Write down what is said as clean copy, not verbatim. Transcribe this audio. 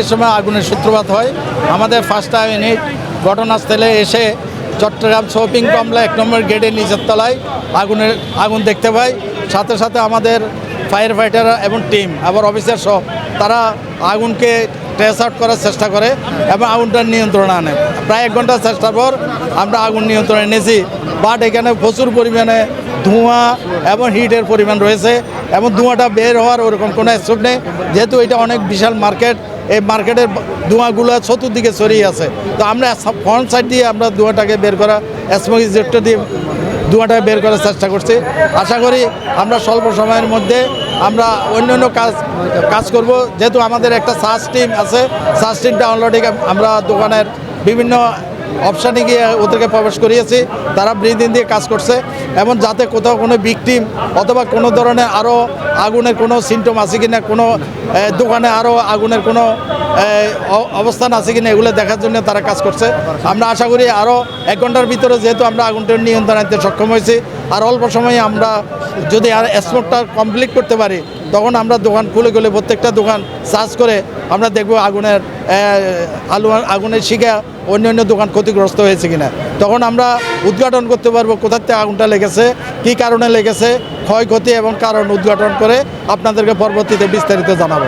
এই সময় আগুনের সূত্রপাত হয়। আমাদের ফার্স্ট ইউনিট ঘটনাস্থলে এসে চট্টগ্রাম শপিং কমপ্লেক্স 1 নম্বর গেটের নিচের তলায় আগুন দেখতে পাই। সাথে সাথে আমাদের ফায়ার ফাইটার এবং টিম আবার অফিসার সহ তারা আগুনকে ট্রেস আউট করার চেষ্টা করে এবং আগুনটার নিয়ন্ত্রণে আনে। প্রায় 1 ঘন্টা চেষ্টার পর আমরা আগুন নিয়ন্ত্রণে এনেছি। বাট এখানে প্রচুর পরিমাণে ধোঁয়া এবং হিটের পরিমাণ রয়েছে এবং ধোঁয়াটা বের হওয়ার ওরকম কোনো স্কোপ নেই, যেহেতু এটা অনেক বিশাল মার্কেট। এই মার্কেটের ধোঁয়াগুলো চতুর্দিকে ছড়িয়ে আছে। তো আমরা ফ্রন্ট সাইড দিয়ে আমরা ধোঁয়াটাকে বের করা, স্মোক ইজেক্টর দিয়ে ধোঁয়াটাকে বের করার চেষ্টা করছি। আশা করি আমরা স্বল্প সময়ের মধ্যে আমরা অন্যান্য কাজ করব। যেহেতু আমাদের একটা সার্চ টিম আছে, সার্চ টিমটা অলরেডি আমরা দোকানের বিভিন্ন অপশানে গিয়ে ওদেরকে প্রবেশ করিয়েছি। তারা ব্রিদিং দিয়ে কাজ করছে এবং যাতে কোথাও কোনো ভিকটিম অথবা কোনো ধরনের আরও আগুনের কোনো সিমটম আছে কি না, কোনো দোকানে আরও আগুনের কোনো অবস্থান আছে কি না, এগুলো দেখার জন্য তারা কাজ করছে। আমরা আশা করি আরও 1 ঘন্টার ভিতরে যেহেতু আমরা আগুনটা নিয়ন্ত্রণ আনতে সক্ষম হয়েছি, আর অল্প সময়ে আমরা যদি আর স্মোকটা কমপ্লিট করতে পারি, তখন আমরা দোকান খুলে প্রত্যেকটা দোকান সার্চ করে আমরা দেখব আগুনের শিখা অন্য দোকান ক্ষতিগ্রস্ত হয়েছে কিনা। তখন আমরা উদ্ঘাটন করতে পারবো কোথার থেকে আগুনটা লেগেছে, কী কারণে লেগেছে, ক্ষয়ক্ষতি এবং কারণ উদ্ঘাটন করে আপনাদেরকে পরবর্তীতে বিস্তারিত জানাবো।